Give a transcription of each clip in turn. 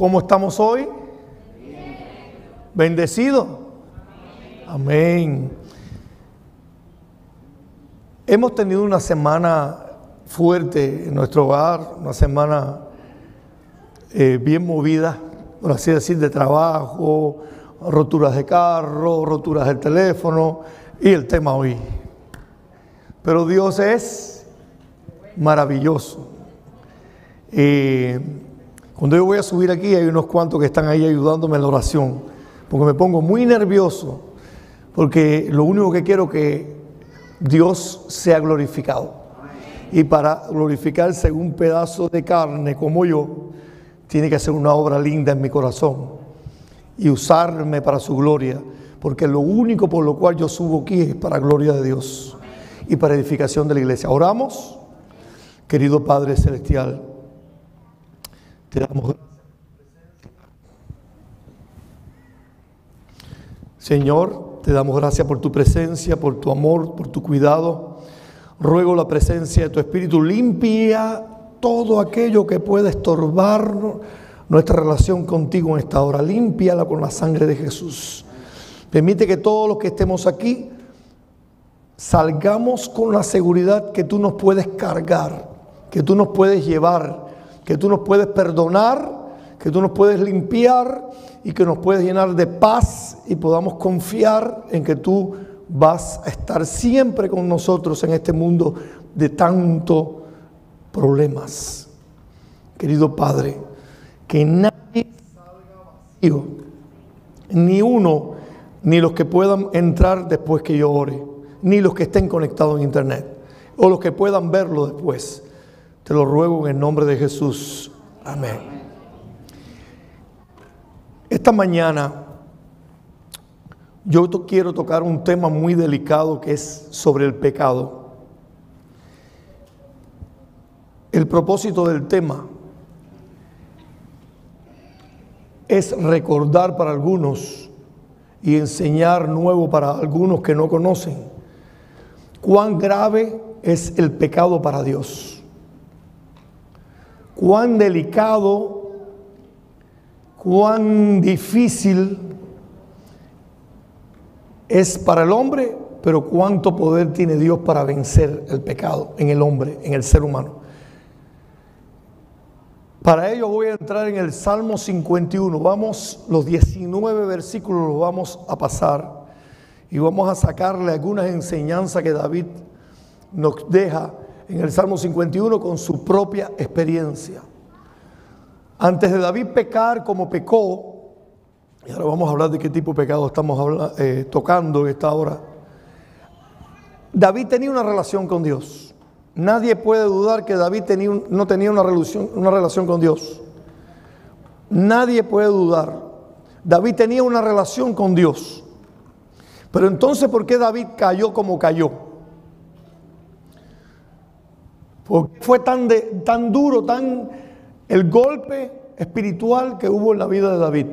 ¿Cómo estamos hoy? ¿Bendecido? Amén. Hemos tenido una semana fuerte en nuestro hogar, una semana bien movida, por así decir, de trabajo, roturas de carro, roturas del teléfono y el tema hoy. Pero Dios es maravilloso. Cuando yo voy a subir aquí hay unos cuantos que están ahí ayudándome en la oración, porque me pongo muy nervioso, porque lo único que quiero es que Dios sea glorificado. Y para glorificarse un pedazo de carne como yo, tiene que hacer una obra linda en mi corazón y usarme para su gloria, porque lo único por lo cual yo subo aquí es para gloria de Dios y para edificación de la iglesia. Oramos. Querido Padre Celestial, te damos gracias. Señor, te damos gracias por tu presencia, por tu amor, por tu cuidado. Ruego la presencia de tu Espíritu limpia todo aquello que pueda estorbar nuestra relación contigo en esta hora. Límpiala con la sangre de Jesús. Permite que todos los que estemos aquí salgamos con la seguridad que tú nos puedes cargar, que tú nos puedes llevar, que tú nos puedes perdonar, que tú nos puedes limpiar y que nos puedes llenar de paz y podamos confiar en que tú vas a estar siempre con nosotros en este mundo de tantos problemas. Querido Padre, que nadie salga vacío, ni uno, ni los que puedan entrar después que yo ore, ni los que estén conectados en internet, o los que puedan verlo después. Te lo ruego en el nombre de Jesús. Amén. Esta mañana yo quiero tocar un tema muy delicado que es sobre el pecado. El propósito del tema es recordar para algunos y enseñar nuevo para algunos que no conocen cuán grave es el pecado para Dios. Cuán delicado, cuán difícil es para el hombre, pero cuánto poder tiene Dios para vencer el pecado en el hombre, en el ser humano. Para ello voy a entrar en el Salmo 51. Vamos, los 19 versículos los vamos a pasar y vamos a sacarle algunas enseñanzas que David nos deja en el Salmo 51 con su propia experiencia. Antes de David pecar como pecó, y ahora vamos a hablar de qué tipo de pecado estamos tocando en esta hora. David tenía una relación con Dios. Nadie puede dudar que David no tenía una relación con Dios. Nadie puede dudar. David tenía una relación con Dios. Pero entonces, ¿por qué David cayó como cayó? ¿Por qué fue tan duro, el golpe espiritual que hubo en la vida de David?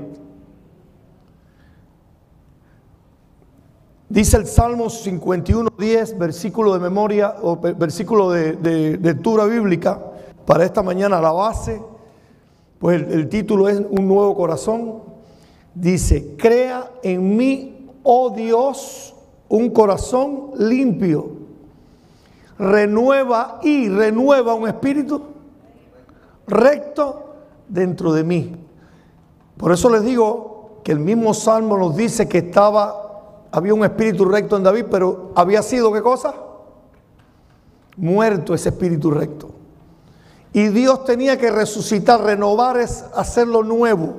Dice el Salmo 51, 10, versículo de memoria o versículo de lectura bíblica para esta mañana, la base, pues el título es Un nuevo corazón. Dice: crea en mí, oh Dios, un corazón limpio. Renueva un espíritu recto dentro de mí. Por eso les digo que el mismo Salmo nos dice que había un espíritu recto en David, pero había sido, ¿qué cosa? Muerto ese espíritu recto. Y Dios tenía que resucitar, renovar, es hacerlo nuevo.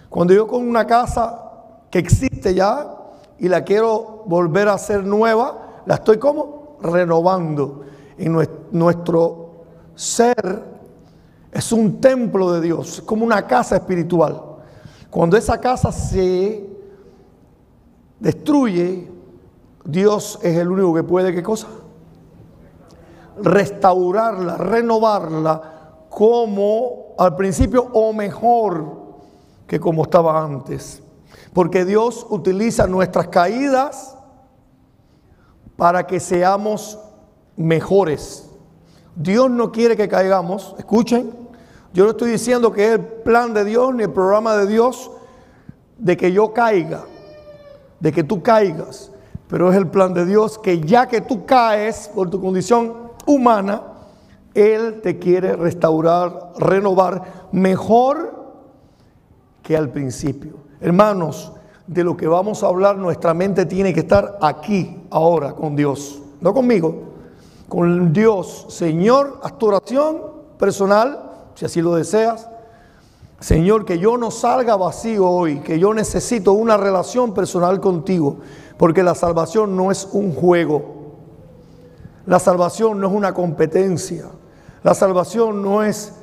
Cuando yo con una casa que existe ya y la quiero volver a hacer nueva, la estoy como renovando. En nuestro ser es un templo de Dios, es como una casa espiritual. Cuando esa casa se destruye, Dios es el único que puede, ¿qué cosa? Restaurarla, renovarla como al principio o mejor que como estaba antes. Porque Dios utiliza nuestras caídas para que seamos mejores. Dios no quiere que caigamos, escuchen, Yo no estoy diciendo que es el plan de Dios ni el programa de Dios de que yo caiga, de que tú caigas. Pero es el plan de Dios que ya que tú caes por tu condición humana, Él te quiere restaurar, renovar mejor que al principio. Hermanos, de lo que vamos a hablar, nuestra mente tiene que estar aquí, ahora, con Dios. No conmigo, con Dios. Señor, haz tu oración personal, si así lo deseas. Señor, que yo no salga vacío hoy, que yo necesito una relación personal contigo, porque la salvación no es un juego. La salvación no es una competencia. La salvación no es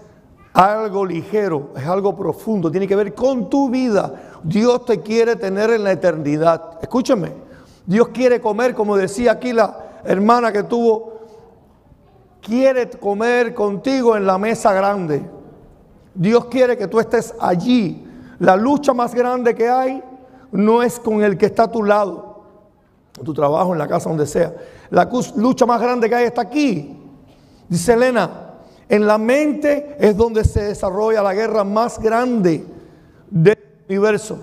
algo ligero, es algo profundo, tiene que ver con tu vida. Dios te quiere tener en la eternidad. Escúchame, Dios quiere comer, como decía aquí la hermana que tuvo, quiere comer contigo en la mesa grande. Dios quiere que tú estés allí. La lucha más grande que hay no es con el que está a tu lado, en tu trabajo, en la casa, donde sea. La lucha más grande que hay está aquí. Dice Elena, en la mente es donde se desarrolla la guerra más grande del universo.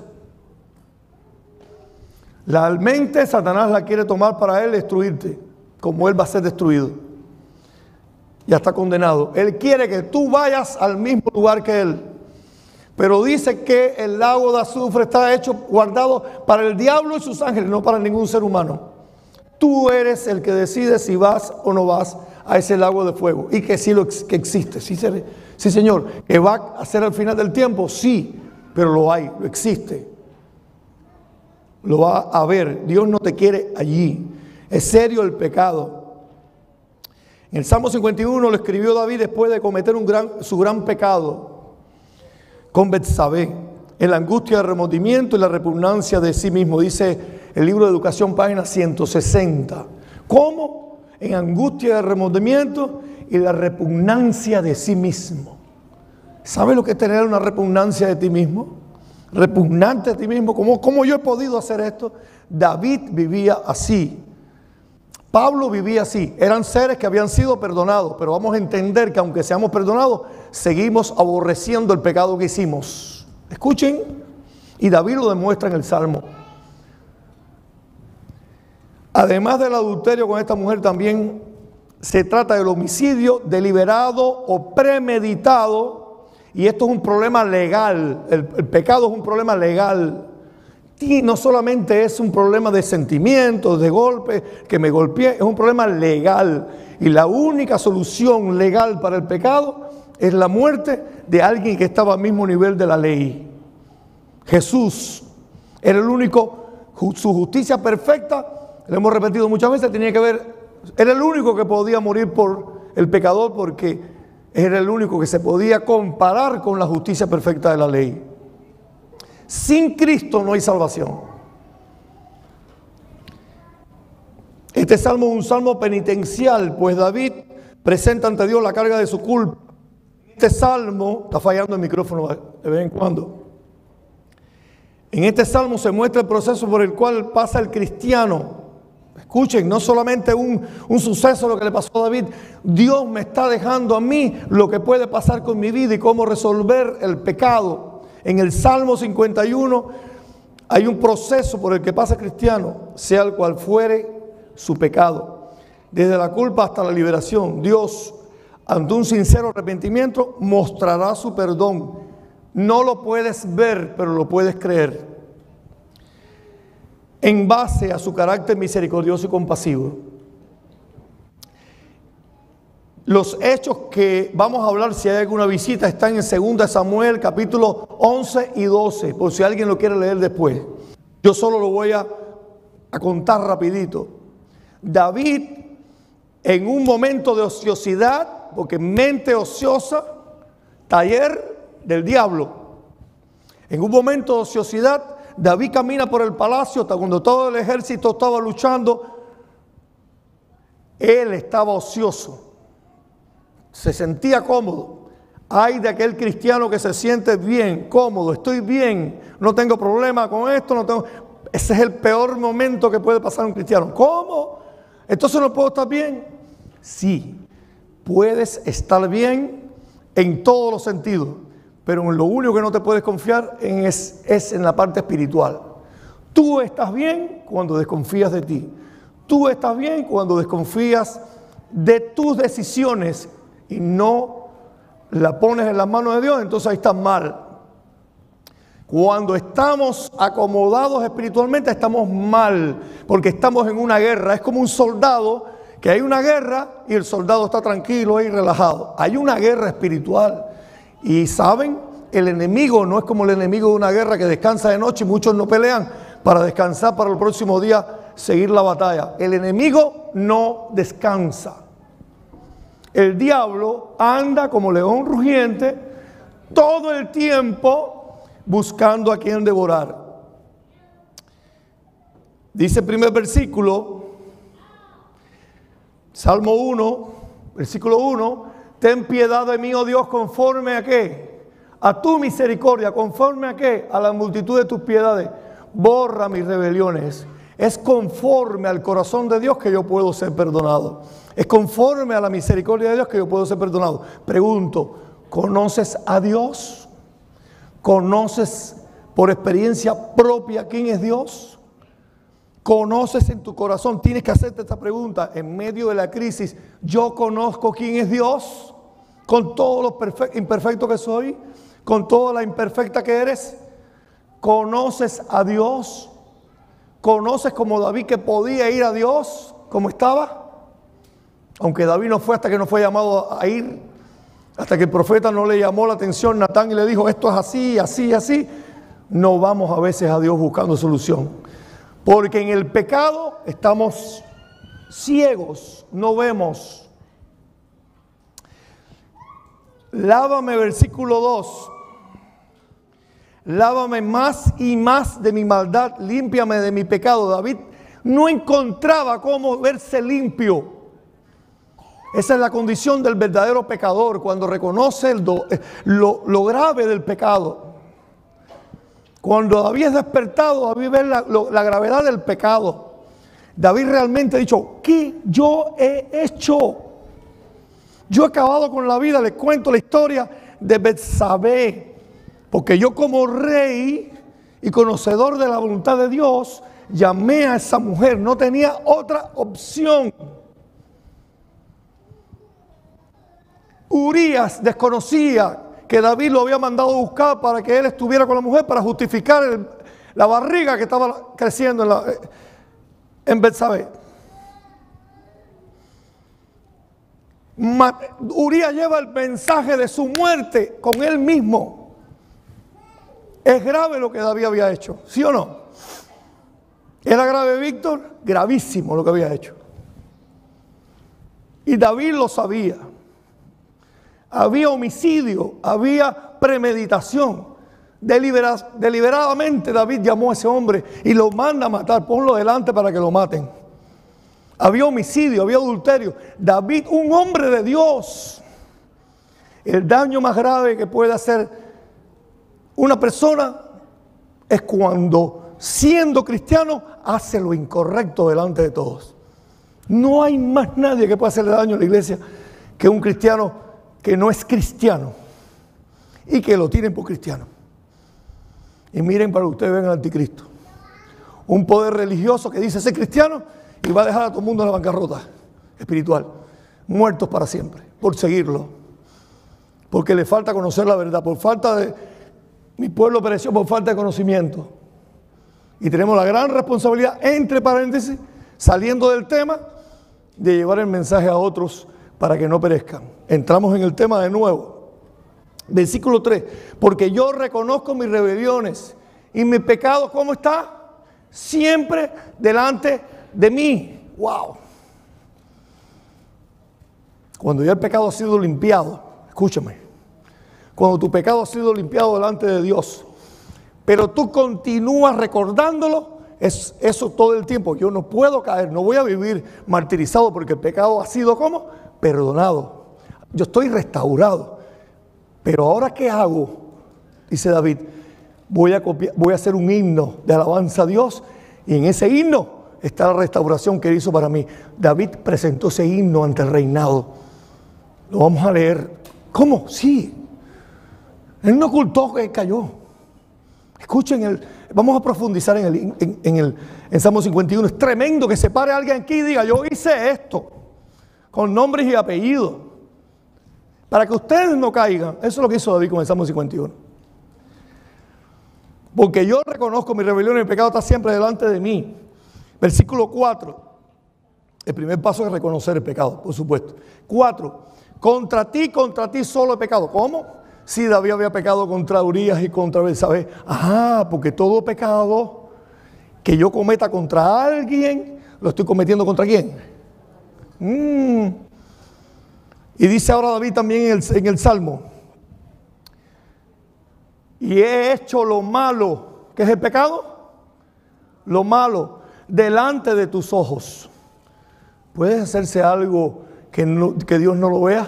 La mente, Satanás la quiere tomar para él destruirte, como él va a ser destruido. Ya está condenado. Él quiere que tú vayas al mismo lugar que él. Pero dice que el lago de azufre está hecho, guardado para el diablo y sus ángeles, no para ningún ser humano. Tú eres el que decide si vas o no vas a ese lago de fuego. Y que sí que existe. Sí, Señor. ¿Que va a ser al final del tiempo? Sí, pero lo hay, lo existe. Lo va a haber. Dios no te quiere allí. Es serio el pecado. En el Salmo 51 lo escribió David después de cometer su gran pecado con Betsabé, en la angustia de remordimiento y la repugnancia de sí mismo. Dice el libro de Educación, página 160. ¿Cómo? En angustia de remordimiento y la repugnancia de sí mismo. ¿Sabes lo que es tener una repugnancia de ti mismo? Repugnante de ti mismo. ¿Cómo yo he podido hacer esto? David vivía así. Pablo vivía así. Eran seres que habían sido perdonados, pero vamos a entender que aunque seamos perdonados, seguimos aborreciendo el pecado que hicimos. Escuchen, y David lo demuestra en el Salmo. Además del adulterio con esta mujer, también se trata del homicidio deliberado o premeditado, y esto es un problema legal. El pecado es un problema legal. Y no solamente es un problema de sentimientos, de golpe, que me golpeé, es un problema legal. Y la única solución legal para el pecado es la muerte de alguien que estaba al mismo nivel de la ley. Jesús era el único, su justicia perfecta, lo hemos repetido muchas veces, tenía que ver, era el único que podía morir por el pecador, porque era el único que se podía comparar con la justicia perfecta de la ley. Sin Cristo no hay salvación. Este salmo es un salmo penitencial, pues David presenta ante Dios la carga de su culpa. Este salmo, está fallando el micrófono de vez en cuando. En este salmo se muestra el proceso por el cual pasa el cristiano. Escuchen, no solamente un suceso lo que le pasó a David. Dios me está dejando a mí lo que puede pasar con mi vida y cómo resolver el pecado. En el Salmo 51 hay un proceso por el que pasa el cristiano, sea el cual fuere su pecado. Desde la culpa hasta la liberación, Dios, ante un sincero arrepentimiento, mostrará su perdón. No lo puedes ver, pero lo puedes creer. En base a su carácter misericordioso y compasivo. Los hechos que vamos a hablar, si hay alguna visita, están en 2 Samuel, capítulo 11 y 12, por si alguien lo quiere leer después. Yo solo lo voy a contar rapidito. David, en un momento de ociosidad, porque mente ociosa, taller del diablo. En un momento de ociosidad, David camina por el palacio, hasta cuando todo el ejército estaba luchando, él estaba ocioso. Se sentía cómodo. Ay de aquel cristiano que se siente bien, cómodo, estoy bien, no tengo problema con esto, Ese es el peor momento que puede pasar un cristiano. ¿Cómo? ¿Entonces no puedo estar bien? Sí, puedes estar bien en todos los sentidos, pero en lo único que no te puedes confiar es en la parte espiritual. Tú estás bien cuando desconfías de ti. Tú estás bien cuando desconfías de tus decisiones y no la pones en las manos de Dios, entonces ahí estás mal. Cuando estamos acomodados espiritualmente estamos mal, porque estamos en una guerra. Es como un soldado, que hay una guerra y el soldado está tranquilo y relajado. Hay una guerra espiritual. Y saben, el enemigo no es como el enemigo de una guerra que descansa de noche y muchos no pelean para descansar para el próximo día seguir la batalla. El enemigo no descansa. El diablo anda como león rugiente todo el tiempo buscando a quien devorar. Dice el primer versículo, Salmo 1, versículo 1, ten piedad de mí, oh Dios, conforme a qué, a tu misericordia, conforme a qué, a la multitud de tus piedades, borra mis rebeliones. Es conforme al corazón de Dios que yo puedo ser perdonado. Es conforme a la misericordia de Dios que yo puedo ser perdonado. Pregunto, ¿conoces a Dios? ¿Conoces por experiencia propia quién es Dios? ¿Conoces en tu corazón? Tienes que hacerte esta pregunta en medio de la crisis. ¿Yo conozco quién es Dios? Con todo lo imperfecto que soy, con toda la imperfecta que eres. ¿Conoces a Dios? ¿Conoces como David que podía ir a Dios como estaba? Aunque David no fue hasta que no fue llamado a ir, hasta que el profeta no le llamó la atención Natán y le dijo esto es así, así, así. No vamos a veces a Dios buscando solución, porque en el pecado estamos ciegos, no vemos. Lávame, versículo 2. Lávame más y más de mi maldad, límpiame de mi pecado. David no encontraba cómo verse limpio. Esa es la condición del verdadero pecador, cuando reconoce lo grave del pecado. Cuando David es despertado, David ve la gravedad del pecado. David realmente ha dicho, ¿qué yo he hecho? Yo he acabado con la vida. Les cuento la historia de Betsabé. Porque yo como rey y conocedor de la voluntad de Dios, llamé a esa mujer. No tenía otra opción. Urías desconocía que David lo había mandado a buscar para que él estuviera con la mujer para justificar la barriga que estaba creciendo en Betsabé. Urías lleva el mensaje de su muerte con él mismo. Es grave lo que David había hecho, ¿sí o no? ¿Era grave, Víctor? Gravísimo lo que había hecho. Y David lo sabía. Había homicidio, había premeditación. Deliberadamente David llamó a ese hombre y lo manda a matar. Ponlo delante para que lo maten. Había homicidio, había adulterio. David, un hombre de Dios. El daño más grave que puede hacer una persona es cuando, siendo cristiano, hace lo incorrecto delante de todos. No hay más nadie que pueda hacerle daño a la iglesia que un cristiano que no es cristiano y que lo tienen por cristiano. Y miren para que ustedes vean al anticristo. Un poder religioso que dice ser cristiano y va a dejar a todo el mundo en la bancarrota espiritual, muertos para siempre, por seguirlo. Porque le falta conocer la verdad, por falta de... Mi pueblo pereció por falta de conocimiento. Y tenemos la gran responsabilidad, entre paréntesis, saliendo del tema, de llevar el mensaje a otros para que no perezcan. Entramos en el tema de nuevo. Versículo 3. Porque yo reconozco mis rebeliones y mi pecado, ¿cómo está? Siempre delante de mí. ¡Wow! Cuando ya el pecado ha sido limpiado, escúchame. Cuando tu pecado ha sido limpiado delante de Dios, pero tú continúas recordándolo, es eso todo el tiempo. Yo no puedo caer, no voy a vivir martirizado porque el pecado ha sido ¿cómo? Perdonado. Yo estoy restaurado. Pero ahora ¿qué hago? Dice David, voy a hacer un himno de alabanza a Dios y en ese himno está la restauración que Él hizo para mí. David presentó ese himno ante el reinado. Lo vamos a leer ¿Cómo? Sí. Él no ocultó que cayó. Escuchen, vamos a profundizar en Salmo 51. Es tremendo que se pare alguien aquí y diga, yo hice esto, con nombres y apellidos, para que ustedes no caigan. Eso es lo que hizo David con el Salmo 51. Porque yo reconozco mi rebelión y mi pecado está siempre delante de mí. Versículo 4. El primer paso es reconocer el pecado, por supuesto. 4. Contra ti solo he pecado. ¿Cómo? Si David había pecado contra Urías y contra Betsabé. Ajá, porque todo pecado que yo cometa contra alguien, lo estoy cometiendo contra quién. Y dice ahora David también en el Salmo, y he hecho lo malo. ¿Qué es el pecado? Lo malo delante de tus ojos. ¿Puede hacerse algo que Dios no lo vea?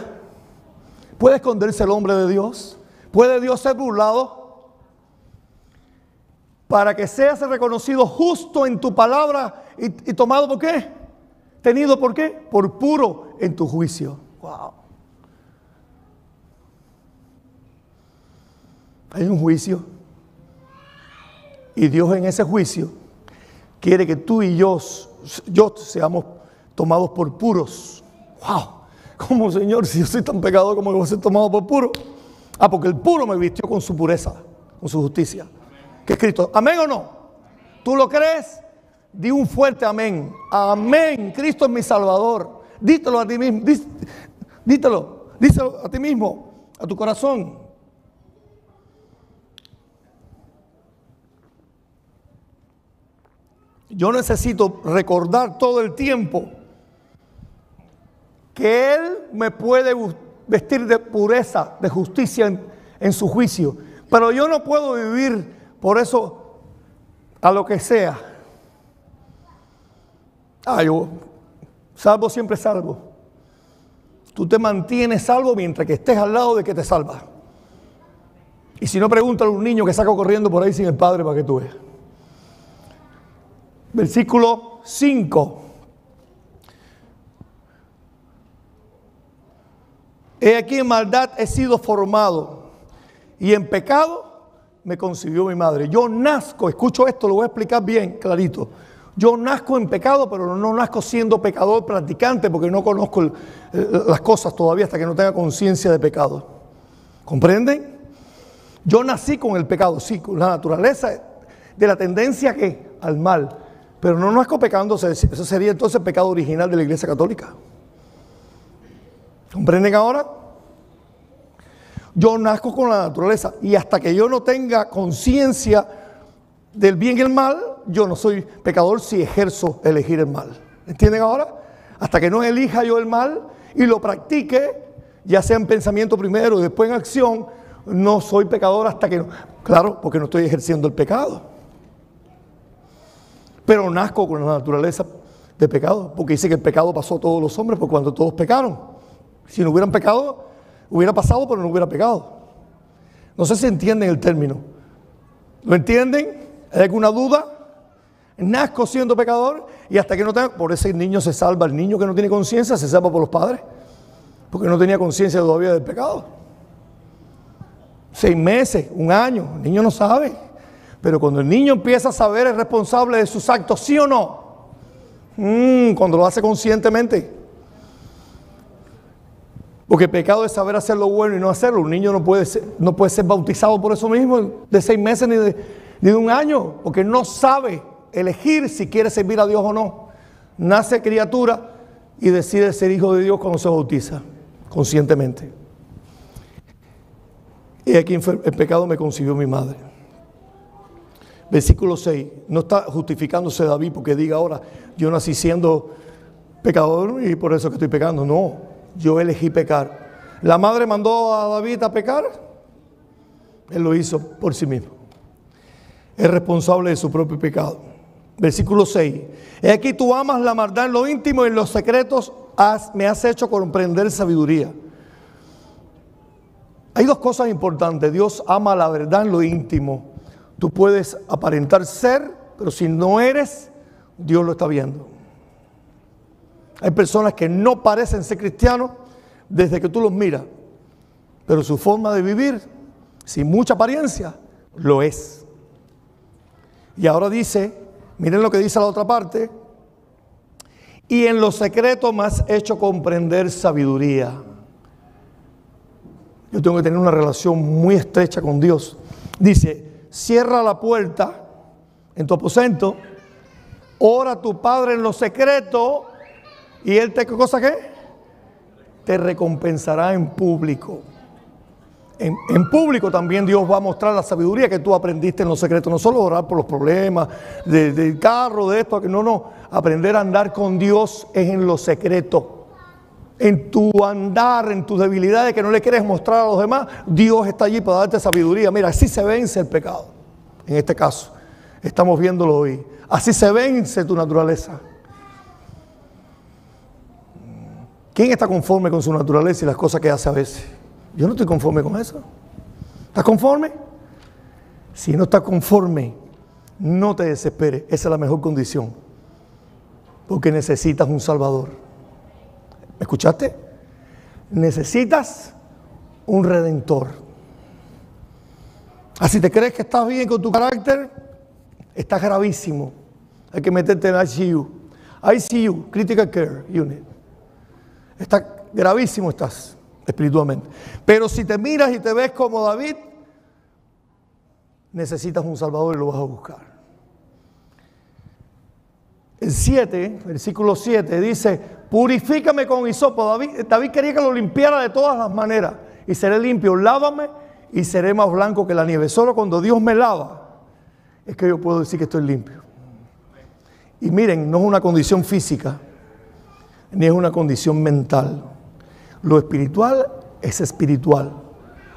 ¿Puede esconderse el hombre de Dios? ¿Puede Dios ser burlado? Para que seas reconocido justo en tu palabra y tomado ¿por qué? Tenido ¿por qué? Por puro en tu juicio. Wow. Hay un juicio. Y Dios en ese juicio quiere que tú y yo seamos tomados por puros. Wow. ¿Cómo, Señor, si yo soy tan pecador como voy a ser tomado por puro? Ah, porque el puro me vistió con su pureza, con su justicia, que es Cristo. ¿Amén o no? ¿Tú lo crees? Di un fuerte amén. Amén. Cristo es mi Salvador. Dítelo a ti mismo. Díselo a ti mismo, a tu corazón. Yo necesito recordar todo el tiempo que Él me puede vestir de pureza, de justicia en su juicio. Pero yo no puedo vivir por eso a lo que sea. Yo salvo siempre salvo. Tú te mantienes salvo mientras que estés al lado de que te salva. Y si no, pregúntale a un niño que saca corriendo por ahí sin el padre para que tú veas. Versículo 5. He aquí en maldad he sido formado y en pecado me concibió mi madre. Yo nazco, escucho esto, lo voy a explicar bien clarito. Yo nazco en pecado, pero no nazco siendo pecador practicante porque no conozco las cosas todavía hasta que no tenga conciencia de pecado. ¿Comprenden? Yo nací con el pecado, sí, con la naturaleza de la tendencia ¿qué? Al mal. Pero no nazco pecando, eso sería entonces el pecado original de la Iglesia Católica. ¿Comprenden ahora? Yo nazco con la naturaleza y hasta que yo no tenga conciencia del bien y el mal, yo no soy pecador si ejerzo elegir el mal. ¿Entienden ahora? Hasta que no elija yo el mal y lo practique, ya sea en pensamiento primero y después en acción, no soy pecador hasta que no. Claro, porque no estoy ejerciendo el pecado. Pero nazco con la naturaleza de pecado, porque dice que el pecado pasó a todos los hombres por cuando todos pecaron. Si no hubieran pecado, hubiera pasado, pero no hubiera pecado. No sé si entienden el término. ¿Lo entienden? ¿Hay alguna duda? Nazco siendo pecador y hasta que no tenga... Por eso el niño se salva. El niño que no tiene conciencia se salva por los padres. Porque no tenía conciencia todavía del pecado. 6 meses, 1 año. El niño no sabe. Pero cuando el niño empieza a saber, es responsable de sus actos, ¿sí o no? Cuando lo hace conscientemente. Porque el pecado es saber hacer lo bueno y no hacerlo. Un niño no puede ser bautizado por eso mismo de 6 meses ni de 1 año, porque no sabe elegir si quiere servir a Dios o no. Nace criatura y decide ser hijo de Dios cuando se bautiza, conscientemente. Y aquí el pecado me concibió mi madre. Versículo 6. No está justificándose David porque diga ahora, yo nací siendo pecador y por eso que estoy pecando. No. Yo elegí pecar. ¿La madre mandó a David a pecar? Él lo hizo por sí mismo. Es responsable de su propio pecado. Versículo 6. He aquí tú amas la maldad en lo íntimo y en los secretos me has hecho comprender sabiduría. Hay 2 cosas importantes. Dios ama la verdad en lo íntimo. Tú puedes aparentar ser, pero si no eres, Dios lo está viendo. Hay personas que no parecen ser cristianos desde que tú los miras. pero su forma de vivir, sin mucha apariencia, lo es. Y ahora dice, miren lo que dice la otra parte, y en lo secreto me has hecho comprender sabiduría. Yo tengo que tener una relación muy estrecha con Dios. Dice, cierra la puerta en tu aposento, ora a tu Padre en lo secreto, y Él te, ¿qué cosa qué? Te recompensará en público. En público también Dios va a mostrar la sabiduría que tú aprendiste en lo secreto. No solo orar por los problemas del carro, de esto, no. Aprender a andar con Dios es en lo secreto. En tu andar, en tus debilidades que no le quieres mostrar a los demás, Dios está allí para darte sabiduría. Mira, así se vence el pecado. En este caso, estamos viéndolo hoy. Así se vence tu naturaleza. ¿Quién está conforme con su naturaleza y las cosas que hace a veces? Yo no estoy conforme con eso. ¿Estás conforme? Si no estás conforme, no te desesperes. Esa es la mejor condición. Porque necesitas un Salvador. ¿Me escuchaste? Necesitas un Redentor. Así te crees que estás bien con tu carácter, estás gravísimo. Hay que meterte en ICU. ICU, Critical Care Unit. Está gravísimo estás espiritualmente. Pero si te miras y te ves como David, necesitas un Salvador y lo vas a buscar. El 7, versículo 7 dice, purifícame con hisopo. David quería que lo limpiara de todas las maneras. Y seré limpio, lávame y seré más blanco que la nieve. Solo cuando Dios me lava es que yo puedo decir que estoy limpio. Y miren, no es una condición física, ni es una condición mental. Lo espiritual es espiritual.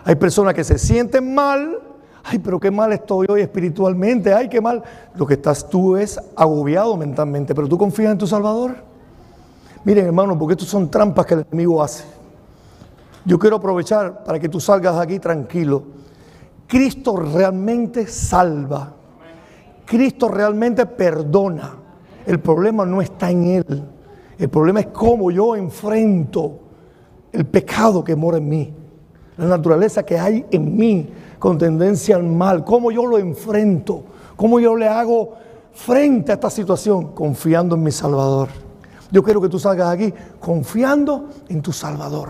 Hay personas que se sienten mal. Ay, pero qué mal estoy hoy espiritualmente. Ay, qué mal. Lo que estás tú es agobiado mentalmente. Pero tú confías en tu Salvador. Miren, hermano, porque estas son trampas que el enemigo hace. Yo quiero aprovechar para que tú salgas de aquí tranquilo. Cristo realmente salva. Cristo realmente perdona. El problema no está en Él. El problema es cómo yo enfrento el pecado que mora en mí. La naturaleza que hay en mí con tendencia al mal. Cómo yo lo enfrento. Cómo yo le hago frente a esta situación confiando en mi Salvador. Yo quiero que tú salgas de aquí confiando en tu Salvador.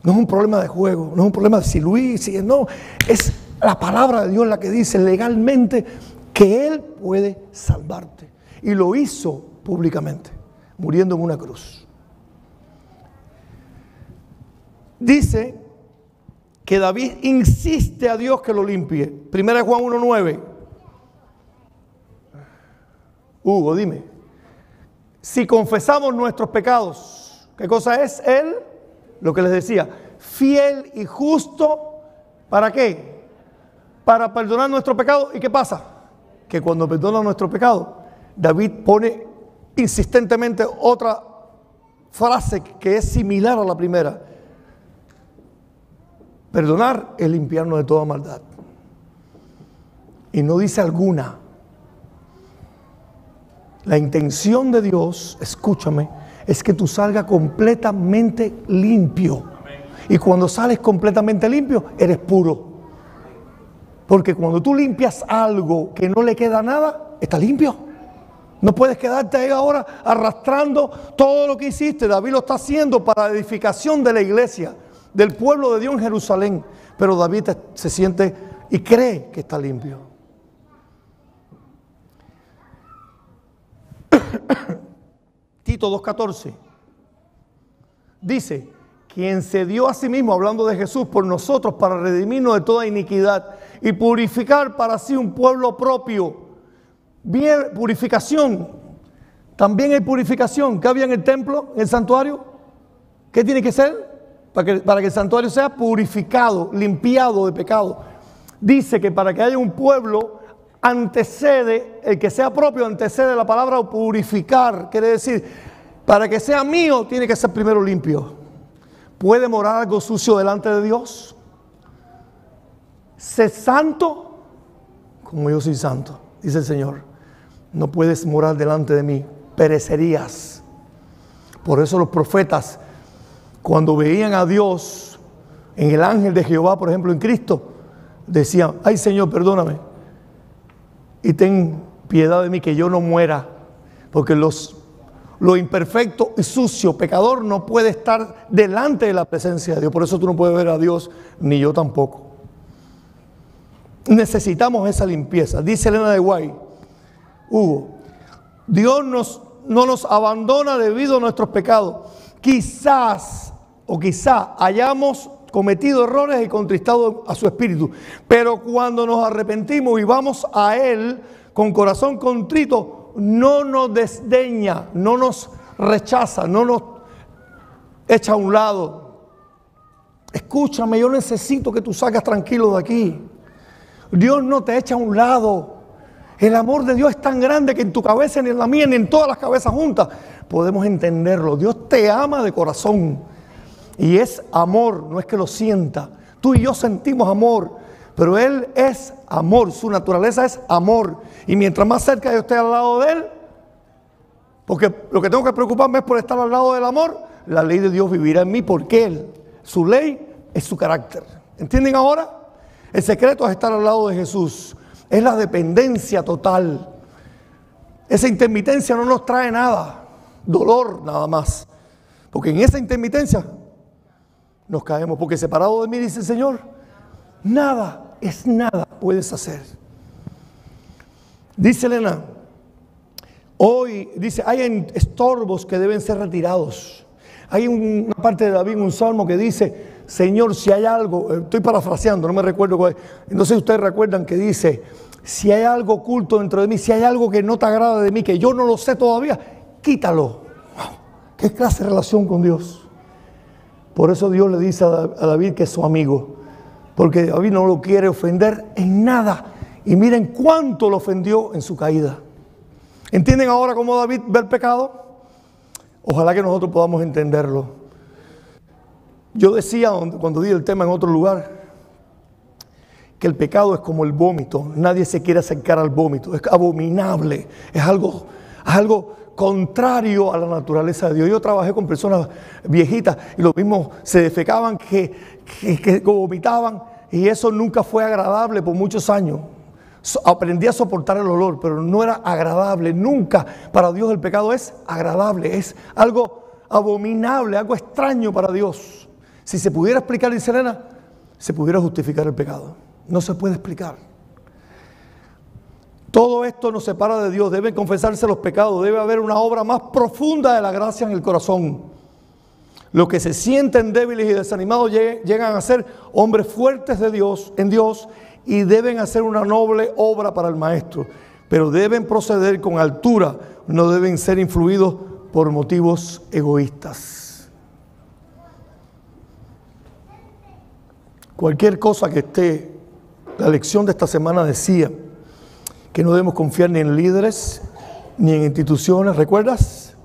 No es un problema de juego. No es un problema de si Luis, si no. Es la palabra de Dios la que dice legalmente que Él puede salvarte. Y lo hizo públicamente, muriendo en una cruz. Dice que David insiste a Dios que lo limpie. Primera de Juan 1:9. Hugo, dime. Si confesamos nuestros pecados, ¿qué cosa es Él? Lo que les decía, fiel y justo, ¿para qué? Para perdonar nuestro pecado. ¿Y qué pasa? Que cuando perdona nuestro pecado, David pone insistentemente otra frase que es similar a la primera. Perdonar es limpiarnos de toda maldad. Y no dice alguna. La intención de Dios, escúchame, es que tú salgas completamente limpio. Y cuando sales completamente limpio, eres puro. Porque cuando tú limpias algo que no le queda nada, está limpio. No puedes quedarte ahí ahora arrastrando todo lo que hiciste. David lo está haciendo para la edificación de la iglesia, del pueblo de Dios en Jerusalén. Pero David se siente y cree que está limpio. Tito 2:14 dice, quien se dio a sí mismo, hablando de Jesús, por nosotros para redimirnos de toda iniquidad y purificar para sí un pueblo propio. Bien, purificación. También hay purificación. ¿Qué había en el templo, en el santuario? ¿Qué tiene que ser? Para que el santuario sea purificado, limpiado de pecado. Dice que para que haya un pueblo, antecede, el que sea propio, antecede la palabra purificar. Quiere decir, para que sea mío, tiene que ser primero limpio. ¿Puede morar algo sucio delante de Dios? Sé santo como yo soy santo, dice el Señor. No puedes morar delante de mí, perecerías. Por eso los profetas, cuando veían a Dios En el ángel de Jehová, por ejemplo, en Cristo, decía, ay Señor, perdóname y ten piedad de mí, que yo no muera, porque lo imperfecto y sucio, pecador, no puede estar delante de la presencia de Dios. Por eso tú no puedes ver a Dios, ni yo tampoco. Necesitamos esa limpieza. Dice Elena de White, Hugo, Dios no nos abandona debido a nuestros pecados. Quizás o quizá hayamos cometido errores y contristado a su espíritu, pero cuando nos arrepentimos y vamos a Él con corazón contrito, no nos desdeña, no nos rechaza, no nos echa a un lado. Escúchame, yo necesito que tú salgas tranquilo de aquí. Dios no te echa a un lado. El amor de Dios es tan grande que en tu cabeza, ni en la mía, ni en todas las cabezas juntas podemos entenderlo. Dios te ama de corazón y es amor, no es que lo sienta. Tú y yo sentimos amor, pero Él es amor, su naturaleza es amor. Y mientras más cerca yo esté al lado de Él, porque lo que tengo que preocuparme es por estar al lado del amor, la ley de Dios vivirá en mí, porque Él, su ley es su carácter. ¿Entienden ahora? El secreto es estar al lado de Jesús. Es la dependencia total. Esa intermitencia no nos trae nada, dolor nada más. Porque en esa intermitencia nos caemos. Porque separado de mí, dice el Señor, nada, es nada puedes hacer. Dice Elena, hoy, dice, hay estorbos que deben ser retirados. Hay una parte de David, un salmo que dice, Señor, si hay algo, estoy parafraseando, no me recuerdo cuál es. Entonces ustedes recuerdan que dice, si hay algo oculto dentro de mí, si hay algo que no te agrada de mí, que yo no lo sé todavía, quítalo. Wow, qué clase de relación con Dios. Por eso Dios le dice a David que es su amigo, porque David no lo quiere ofender en nada. Y miren cuánto lo ofendió en su caída. ¿Entienden ahora cómo David ve el pecado? Ojalá que nosotros podamos entenderlo. Yo decía cuando di el tema en otro lugar que el pecado es como el vómito. Nadie se quiere acercar al vómito. Es abominable. Es algo contrario a la naturaleza de Dios. Yo trabajé con personas viejitas y lo mismo se defecaban que vomitaban, y eso nunca fue agradable por muchos años. Aprendí a soportar el olor, pero no era agradable. Nunca para Dios el pecado es agradable. Es algo abominable, algo extraño para Dios. Si se pudiera explicar, dice Elena, se pudiera justificar el pecado. No se puede explicar. Todo esto nos separa de Dios. Deben confesarse los pecados. Debe haber una obra más profunda de la gracia en el corazón. Los que se sienten débiles y desanimados llegan a ser hombres fuertes de Dios, en Dios, y deben hacer una noble obra para el Maestro. Pero deben proceder con altura. No deben ser influidos por motivos egoístas. Cualquier cosa que esté, la lección de esta semana decía que no debemos confiar ni en líderes, ni en instituciones, ¿recuerdas?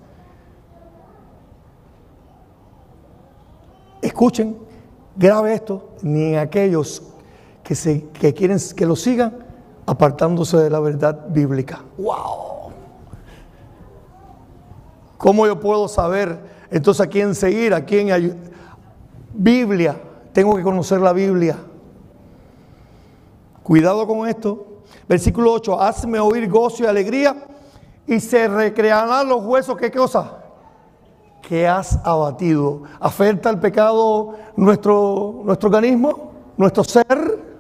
Escuchen, grave esto, ni en aquellos que quieren que lo sigan, apartándose de la verdad bíblica. ¡Wow! ¿Cómo yo puedo saber entonces a quién seguir, a quién ayudar? Biblia. Tengo que conocer la Biblia. Cuidado con esto. Versículo 8. Hazme oír gozo y alegría y se recrearán los huesos. ¿Qué cosa? Que has abatido. ¿Afecta el pecado nuestro organismo? ¿Nuestro ser?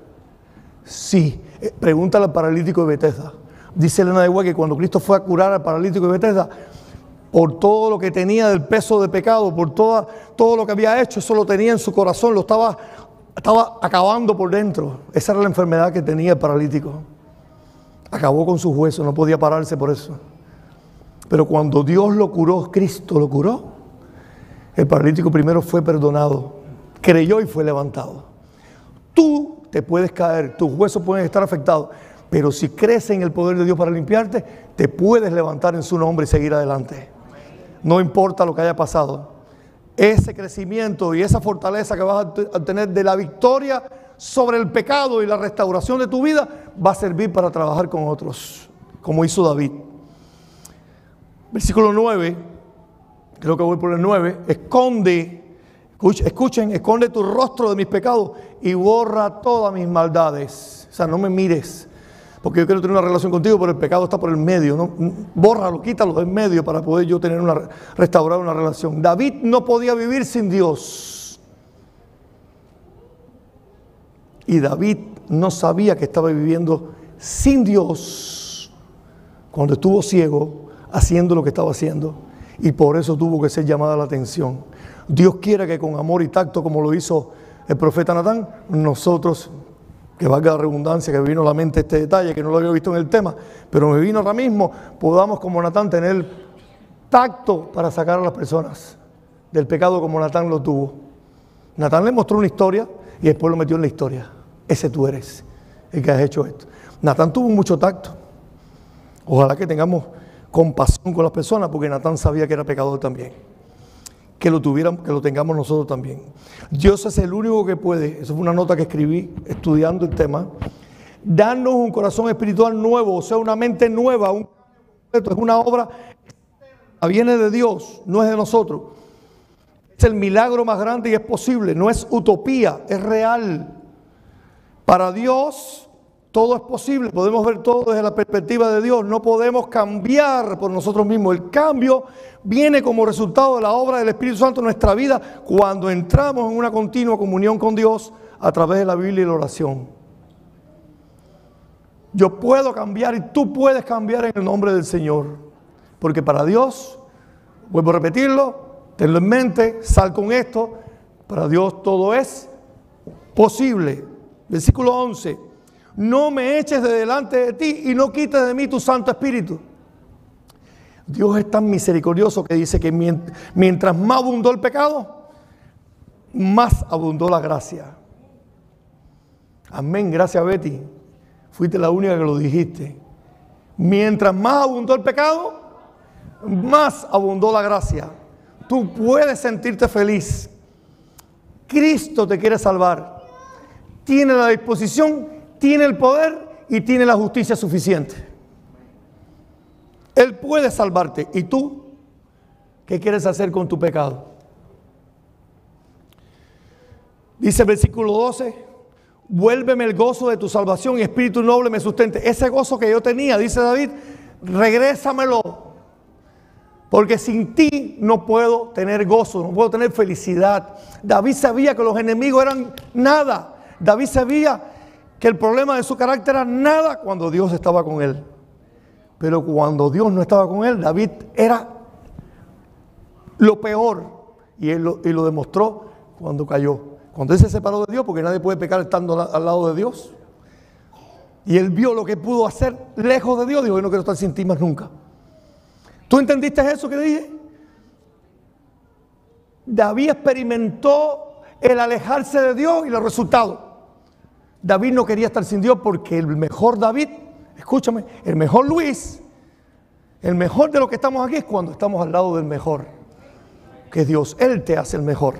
Sí. Pregúntale al paralítico de Betesda. Dice Elena de White que cuando Cristo fue a curar al paralítico de Betesda, por todo lo que tenía del peso de pecado, por todo lo que había hecho, eso lo tenía en su corazón, lo estaba acabando por dentro. Esa era la enfermedad que tenía el paralítico. Acabó con sus huesos, no podía pararse por eso. Pero cuando Dios lo curó, Cristo lo curó, el paralítico primero fue perdonado, creyó y fue levantado. Tú te puedes caer, tus huesos pueden estar afectados, pero si crees en el poder de Dios para limpiarte, te puedes levantar en su nombre y seguir adelante. No importa lo que haya pasado. Ese crecimiento y esa fortaleza que vas a tener de la victoria sobre el pecado y la restauración de tu vida va a servir para trabajar con otros, como hizo David. Versículo 9, creo que voy por el 9. Esconde Escuchen, esconde tu rostro de mis pecados y borra todas mis maldades. O sea, no me mires, porque yo quiero tener una relación contigo, pero el pecado está por el medio, ¿no? Bórralo, quítalo del medio para poder yo tener restaurar una relación. David no podía vivir sin Dios. Y David no sabía que estaba viviendo sin Dios cuando estuvo ciego haciendo lo que estaba haciendo. Y por eso tuvo que ser llamada la atención. Dios quiere que con amor y tacto, como lo hizo el profeta Natán, nosotros, que valga la redundancia, que me vino a la mente este detalle, que no lo había visto en el tema, pero me vino ahora mismo, podamos como Natán tener tacto para sacar a las personas del pecado como Natán lo tuvo. Natán le mostró una historia y después lo metió en la historia. Ese tú eres, el que has hecho esto. Natán tuvo mucho tacto. Ojalá que tengamos compasión con las personas, porque Natán sabía que era pecador también. Que lo tengamos nosotros también. Dios es el único que puede, esa fue una nota que escribí estudiando el tema, darnos un corazón espiritual nuevo, o sea, una mente nueva, es una obra externa, viene de Dios, no es de nosotros. Es el milagro más grande y es posible, no es utopía, es real. Para Dios todo es posible, podemos ver todo desde la perspectiva de Dios, no podemos cambiar por nosotros mismos. El cambio viene como resultado de la obra del Espíritu Santo en nuestra vida cuando entramos en una continua comunión con Dios a través de la Biblia y la oración. Yo puedo cambiar y tú puedes cambiar en el nombre del Señor, porque para Dios, vuelvo a repetirlo, tenlo en mente, sal con esto, para Dios todo es posible. Versículo 11. No me eches de delante de ti y no quites de mí tu Santo Espíritu. Dios es tan misericordioso que dice que mientras más abundó el pecado, más abundó la gracia. Amén, gracias Betty. Fuiste la única que lo dijiste. Mientras más abundó el pecado, más abundó la gracia. Tú puedes sentirte feliz. Cristo te quiere salvar. Tiene la disposición, tiene el poder y tiene la justicia suficiente. Él puede salvarte. ¿Y tú qué quieres hacer con tu pecado? Dice el versículo 12: vuélveme el gozo de tu salvación y espíritu noble me sustente. Ese gozo que yo tenía, dice David, regrésamelo. Porque sin ti no puedo tener gozo, no puedo tener felicidad. David sabía que los enemigos eran nada. David sabía que el problema de su carácter era nada cuando Dios estaba con él. Pero cuando Dios no estaba con él, David era lo peor. Y lo demostró cuando cayó. Cuando él se separó de Dios, porque nadie puede pecar estando al lado de Dios. Y él vio lo que pudo hacer lejos de Dios. Dijo: yo no quiero estar sin ti más nunca. ¿Tú entendiste eso que dije? David experimentó el alejarse de Dios y los resultados. David no quería estar sin Dios porque el mejor David, escúchame, el mejor Luis, el mejor de los que estamos aquí es cuando estamos al lado del mejor, que es Dios. Él te hace el mejor.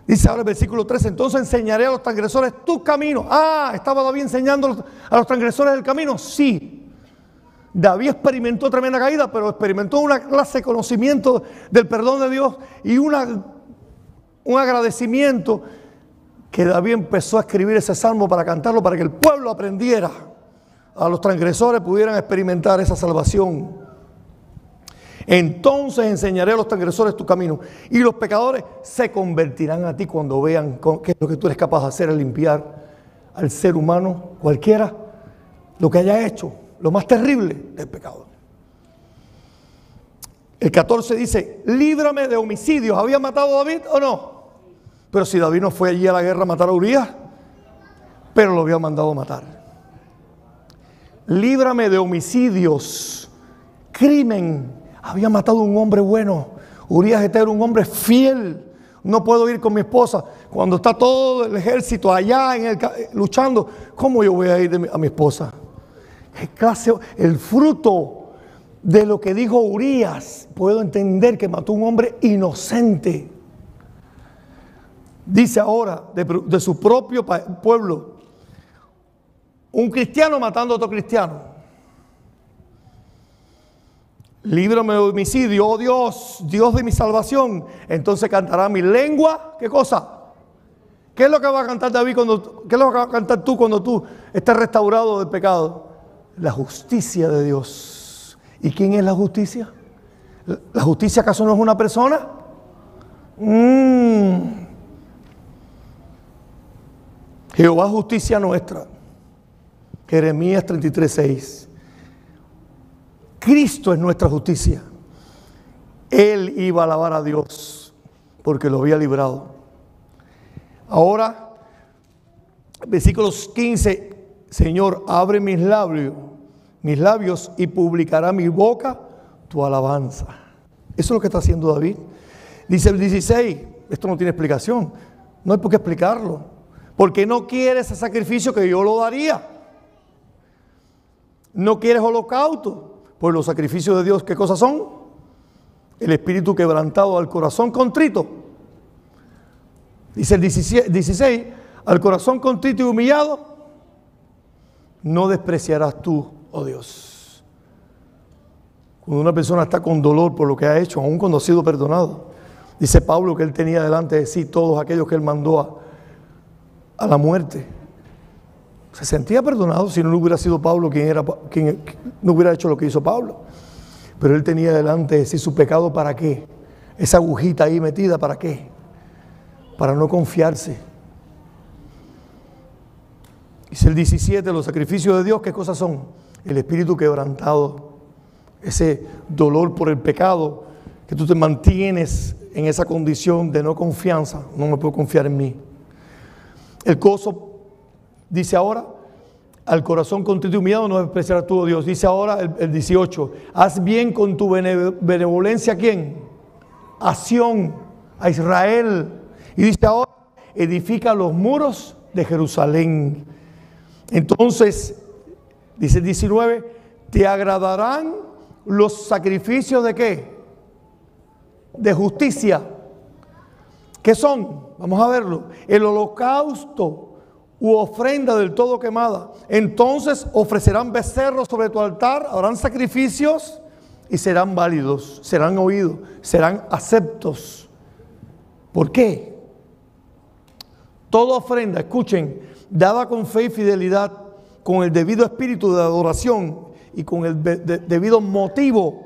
Dice ahora el versículo 13: entonces enseñaré a los transgresores tu camino. ¿Estaba David enseñando a los transgresores el camino? Sí. David experimentó tremenda caída, pero experimentó una clase de conocimiento del perdón de Dios y un agradecimiento, que David empezó a escribir ese salmo para cantarlo, para que el pueblo aprendiera, a los transgresores pudieran experimentar esa salvación. Entonces enseñaré a los transgresores tu camino y los pecadores se convertirán a ti cuando vean qué es lo que tú eres capaz de hacer, es limpiar al ser humano, cualquiera, lo que haya hecho, lo más terrible del pecado. El 14 dice: líbrame de homicidios. ¿Había matado a David o no? Pero si David no fue allí a la guerra a matar a Urías, pero lo había mandado a matar. Líbrame de homicidios, crimen. Había matado a un hombre bueno. Urías era un hombre fiel. No puedo ir con mi esposa cuando está todo el ejército allá luchando. ¿Cómo yo voy a ir a mi esposa? ¿Qué clase? El fruto de lo que dijo Urías, puedo entender que mató a un hombre inocente. Dice ahora de su propio pueblo, un cristiano matando a otro cristiano. líbrame de homicidio, oh Dios, Dios de mi salvación. Entonces cantará mi lengua, ¿qué cosa? ¿Qué es lo que va a cantar David qué es lo que vas a cantar tú cuando tú estés restaurado del pecado? La justicia de Dios. ¿Y quién es la justicia? ¿La justicia acaso no es una persona? Jehová justicia nuestra. Jeremías 33:6. Cristo es nuestra justicia. Él iba a alabar a Dios porque lo había librado. Ahora, versículos 15, Señor, abre mis labios y publicará mi boca tu alabanza. Eso es lo que está haciendo David. Dice el 16, esto no tiene explicación, no hay por qué explicarlo, porque no quieres ese sacrificio que yo lo daría. No quieres holocausto. Pues los sacrificios de Dios, ¿qué cosas son? El espíritu quebrantado, al corazón contrito. Dice el 16, al corazón contrito y humillado, no despreciarás tú, oh Dios. Cuando una persona está con dolor por lo que ha hecho, aun cuando ha sido perdonado, dice Pablo que él tenía delante de sí todos aquellos que él mandó a la muerte. Se sentía perdonado si no hubiera sido Pablo quien no hubiera hecho lo que hizo Pablo. Pero él tenía delante de sí su pecado, ¿para qué? Esa agujita ahí metida, ¿para qué? Para no confiarse. Dice el 17, los sacrificios de Dios, ¿qué cosas son? El espíritu quebrantado, ese dolor por el pecado, que tú te mantienes en esa condición de no confianza. No me puedo confiar en mí. El gozo. Dice ahora, al corazón contrito y humillado no despreciarás tú, oh Dios. Dice ahora el 18, haz bien con tu benevolencia, ¿a quién? A Sión, a Israel. Y dice ahora, edifica los muros de Jerusalén. Entonces, dice el 19, te agradarán los sacrificios de ¿qué? De justicia. ¿Qué son? Vamos a verlo. El holocausto u ofrenda del todo quemada. Entonces ofrecerán becerros sobre tu altar, habrán sacrificios y serán válidos, serán oídos, serán aceptos. ¿Por qué? Toda ofrenda, escuchen, dada con fe y fidelidad, con el debido espíritu de adoración y con el debido motivo,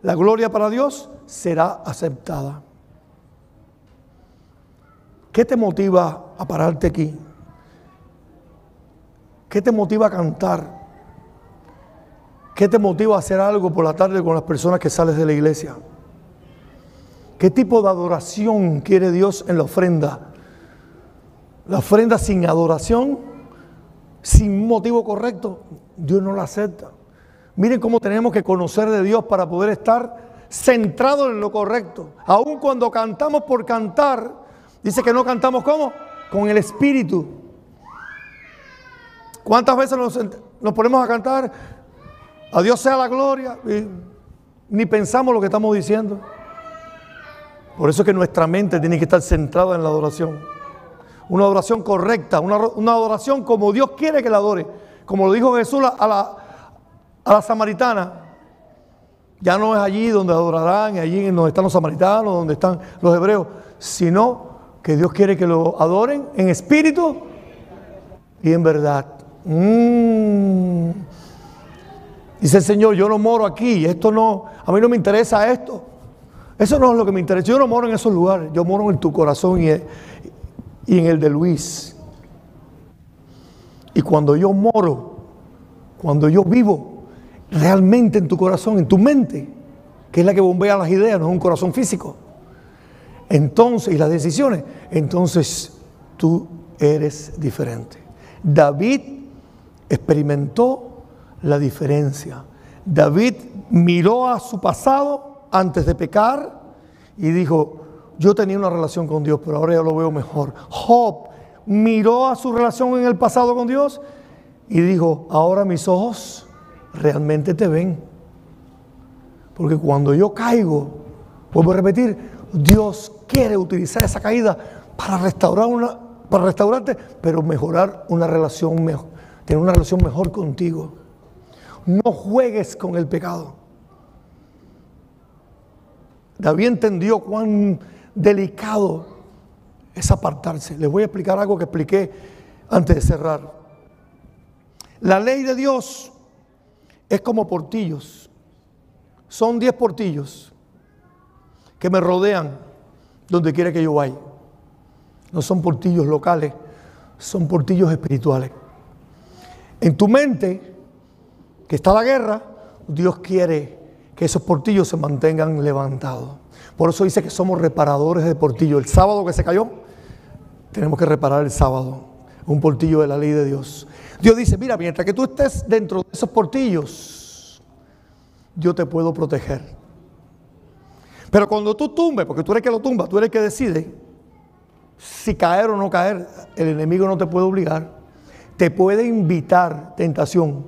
la gloria para Dios, será aceptada. ¿Qué te motiva a pararte aquí? ¿Qué te motiva a cantar? ¿Qué te motiva a hacer algo por la tarde con las personas que sales de la iglesia? ¿Qué tipo de adoración quiere Dios en la ofrenda? La ofrenda sin adoración, sin motivo correcto, Dios no la acepta. Miren cómo tenemos que conocer de Dios para poder estar centrados en lo correcto. Aun cuando cantamos por cantar, dice que no cantamos ¿cómo? Con el Espíritu. ¿Cuántas veces nos ponemos a cantar? A Dios sea la gloria. Y ni pensamos lo que estamos diciendo. Por eso es que nuestra mente tiene que estar centrada en la adoración. Una adoración correcta, una adoración como Dios quiere que la adore. Como lo dijo Jesús a la samaritana. Ya no es allí donde adorarán, allí donde están los samaritanos, donde están los hebreos, sino que Dios quiere que lo adoren en espíritu y en verdad. Dice el Señor, yo no moro aquí, esto no, a mí no me interesa esto. Eso no es lo que me interesa. Yo no moro en esos lugares, yo moro en tu corazón y en el de Luis. Y cuando yo moro, cuando yo vivo realmente en tu corazón, en tu mente, que es la que bombea las ideas, no es un corazón físico. Entonces, y las decisiones, entonces tú eres diferente. David experimentó la diferencia. David miró a su pasado antes de pecar y dijo, yo tenía una relación con Dios, pero ahora ya lo veo mejor. Job miró a su relación en el pasado con Dios y dijo, ahora mis ojos realmente te ven. Porque cuando yo caigo, vuelvo a repetir, Dios quiere utilizar esa caída para restaurarte, pero mejorar una relación mejor, tener una relación mejor contigo. No juegues con el pecado. David entendió cuán delicado es apartarse. Les voy a explicar algo que expliqué antes de cerrar. La ley de Dios es como portillos. Son 10 portillos que me rodean donde quiera que yo vaya. No son portillos locales, son portillos espirituales. En tu mente, que está la guerra, Dios quiere que esos portillos se mantengan levantados. Por eso dice que somos reparadores de portillos. El sábado que se cayó, tenemos que reparar el sábado. Un portillo de la ley de Dios. Dios dice, mira, mientras que tú estés dentro de esos portillos, yo te puedo proteger. Pero cuando tú tumbes, porque tú eres el que lo tumba, tú eres el que decide si caer o no caer, el enemigo no te puede obligar. Te puede invitar, tentación,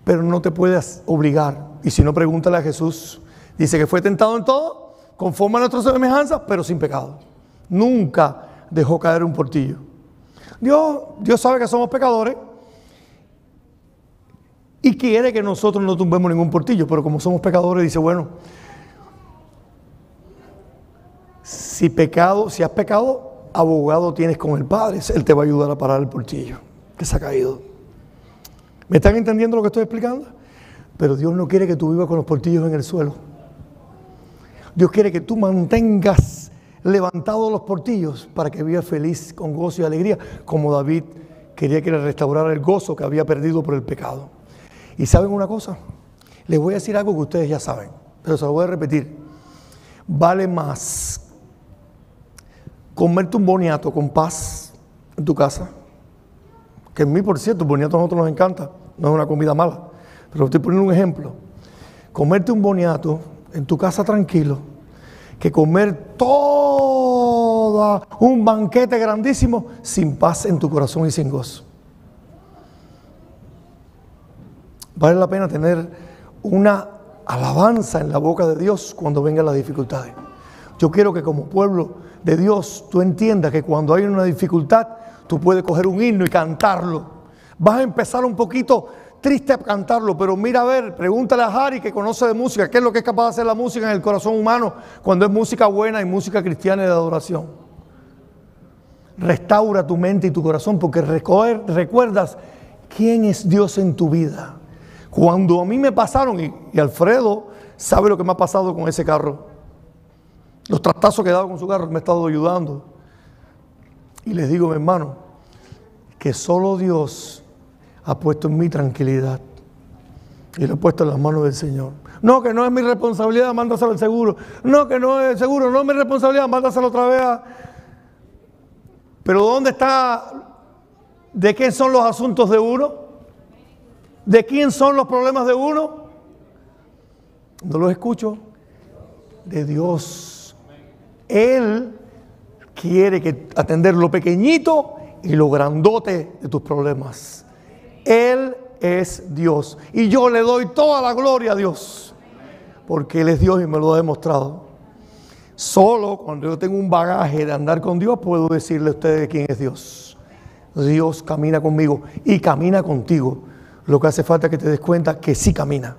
pero no te puedes obligar. Y si no, pregúntale a Jesús. Dice que fue tentado en todo, conforme a nuestra semejanza, pero sin pecado. Nunca dejó caer un portillo. Dios sabe que somos pecadores y quiere que nosotros no tumbemos ningún portillo, pero como somos pecadores, dice, bueno, si has pecado, abogado tienes con el Padre, Él te va a ayudar a parar el portillo que se ha caído. ¿Me están entendiendo lo que estoy explicando? Pero Dios no quiere que tú vivas con los portillos en el suelo. Dios quiere que tú mantengas levantados los portillos para que vivas feliz, con gozo y alegría, como David quería que le restaurara el gozo que había perdido por el pecado. Y ¿saben una cosa? Les voy a decir algo que ustedes ya saben, pero se lo voy a repetir. Vale más comerte un boniato con paz en tu casa, que en mí, por cierto, el boniato a nosotros nos encanta, no es una comida mala, pero estoy poniendo un ejemplo. Comerte un boniato en tu casa tranquilo, que comer todo un banquete grandísimo sin paz en tu corazón y sin gozo. Vale la pena tener una alabanza en la boca de Dios cuando vengan las dificultades. Yo quiero que como pueblo de Dios tú entiendas que cuando hay una dificultad tú puedes coger un himno y cantarlo. Vas a empezar un poquito triste a cantarlo, pero mira a ver, pregúntale a Harry que conoce de música, qué es lo que es capaz de hacer la música en el corazón humano cuando es música buena y música cristiana y de adoración. Restaura tu mente y tu corazón porque recuerdas quién es Dios en tu vida. Cuando a mí me pasaron, y Alfredo sabe lo que me ha pasado con ese carro, los trastazos que he dado con su carro, me ha estado ayudando. Y les digo, mi hermano, que solo Dios ha puesto en mí tranquilidad. Y lo he puesto en las manos del Señor. No, que no es mi responsabilidad, mándaselo al seguro. No, que no es el seguro, no es mi responsabilidad, mándaselo otra vez a... Pero ¿dónde está? ¿De qué son los asuntos de uno? ¿De quién son los problemas de uno? No los escucho. De Dios. Él quiere que atender lo pequeñito y lo grandote de tus problemas. Él es Dios. Y yo le doy toda la gloria a Dios. Porque Él es Dios y me lo ha demostrado. Solo cuando yo tengo un bagaje de andar con Dios puedo decirle a ustedes quién es Dios. Dios camina conmigo y camina contigo. Lo que hace falta es que te des cuenta que sí camina,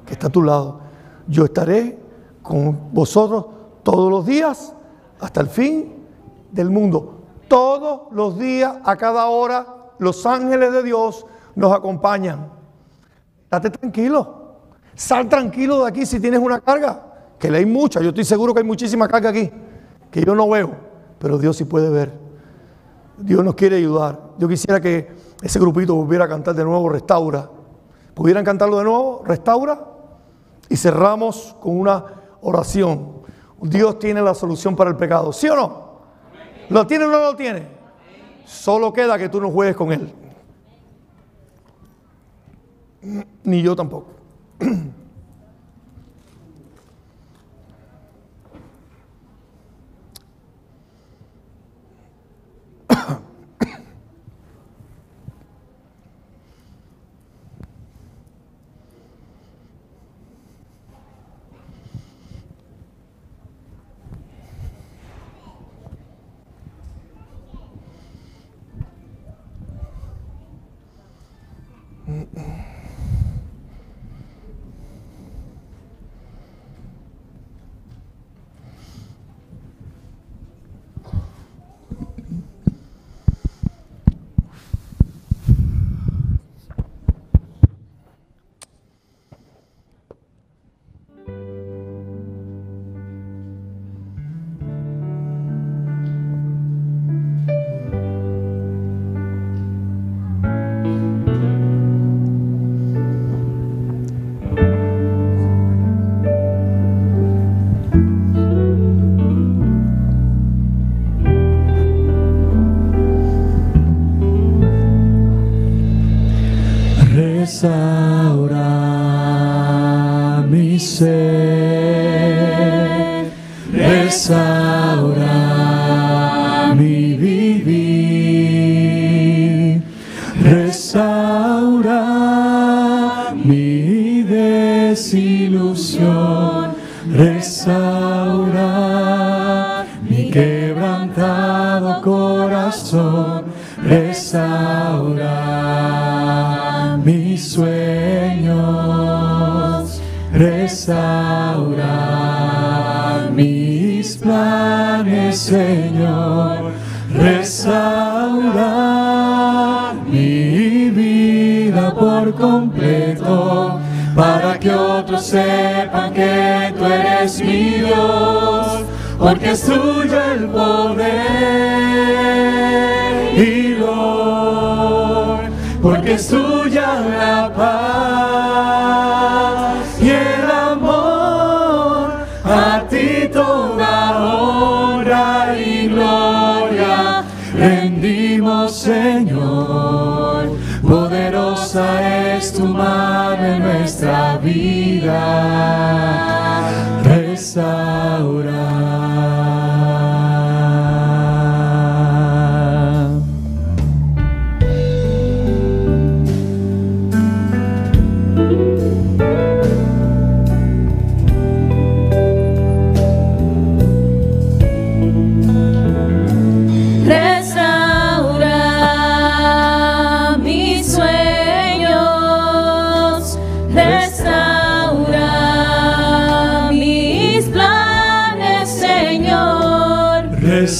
que está a tu lado. Yo estaré con vosotros todos los días hasta el fin del mundo. Todos los días, a cada hora, los ángeles de Dios nos acompañan. Date tranquilo. Sal tranquilo de aquí si tienes una carga, que le hay mucha. Yo estoy seguro que hay muchísima carga aquí, que yo no veo, pero Dios sí puede ver. Dios nos quiere ayudar. Yo quisiera que ese grupito volviera a cantar de nuevo Restaura. ¿Pudieran cantarlo de nuevo? Restaura. Y cerramos con una oración. Dios tiene la solución para el pecado. ¿Sí o no? ¿Lo tiene o no lo tiene? Solo queda que tú no juegues con Él. Ni yo tampoco. restaura mi ser, restaura mi vivir, restaura mi desilusión, restaura mi quebrantado corazón, restaura mis sueños, restaura mis planes, Señor, restaura mi vida por completo, para que otros sepan que tú eres mi Dios, porque es tuyo el poder y Lord, porque es tuya la paz y el amor, a ti toda honra y gloria rendimos, Señor. Poderosa es tu mano en nuestra vida, restaura.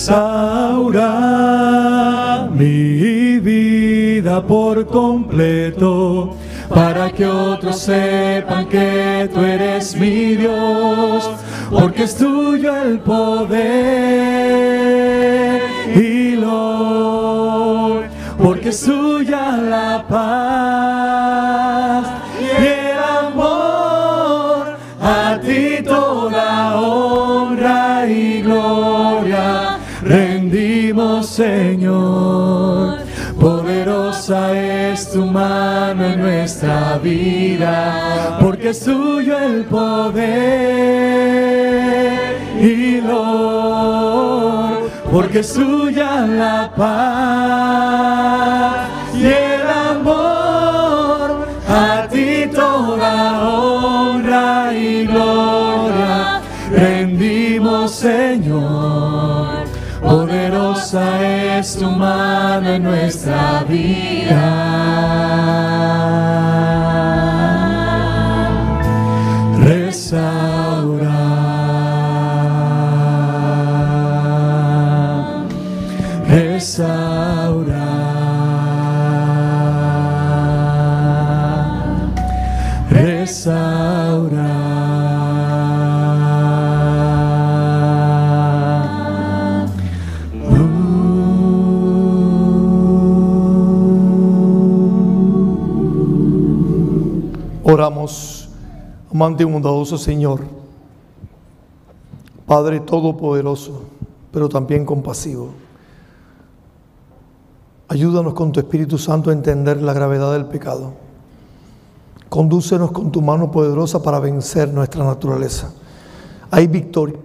Restaura mi vida por completo, para que otros sepan que tú eres mi Dios, porque es tuyo el poder y Lord, porque es tuya la paz y el amor, a ti toda honra y gloria rendimos, Señor. Poderosa es tu mano en nuestra vida, porque es tuyo el poder y Lord, porque es tuya la paz y el amor, a ti toda honra y gloria rendimos, Señor. Poderosa es tu mano en nuestra vida, restaura, restaura, restaura. Oramos, amante y bondadoso Señor, Padre todopoderoso, pero también compasivo. Ayúdanos con tu Espíritu Santo a entender la gravedad del pecado. Condúcenos con tu mano poderosa para vencer nuestra naturaleza. Hay victoria,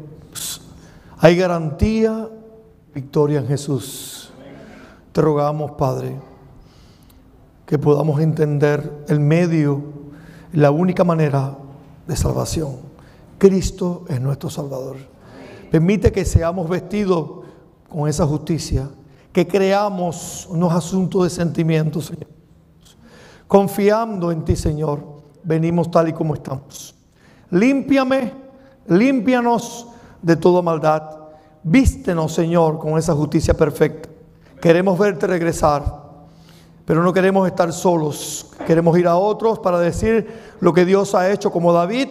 hay garantía, victoria en Jesús. Te rogamos, Padre, que podamos entender el medio, la única manera de salvación. Cristo es nuestro Salvador. Permite que seamos vestidos con esa justicia, que creamos unos asuntos de sentimientos, Señor. Confiando en ti, Señor, venimos tal y como estamos. Límpiame, límpianos de toda maldad. Vístenos, Señor, con esa justicia perfecta. Queremos verte regresar, pero no queremos estar solos. Queremos ir a otros para decir lo que Dios ha hecho, como David,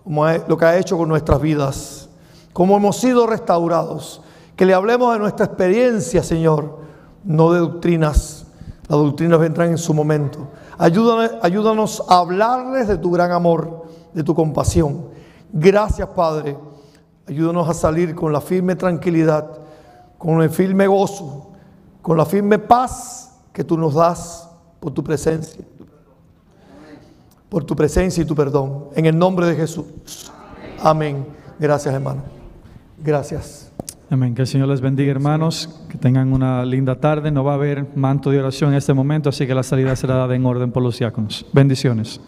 como lo que ha hecho con nuestras vidas, como hemos sido restaurados. Que le hablemos de nuestra experiencia, Señor, no de doctrinas. Las doctrinas vendrán en su momento. Ayúdanos a hablarles de tu gran amor, de tu compasión. Gracias, Padre. Ayúdanos a salir con la firme tranquilidad, con el firme gozo, con la firme paz que tú nos das por tu presencia. por tu presencia y tu perdón. En el nombre de Jesús. Amén. Gracias, hermano. Gracias. Amén. Que el Señor les bendiga, hermanos. Que tengan una linda tarde. No va a haber manto de oración en este momento, así que la salida será dada en orden por los diáconos. Bendiciones.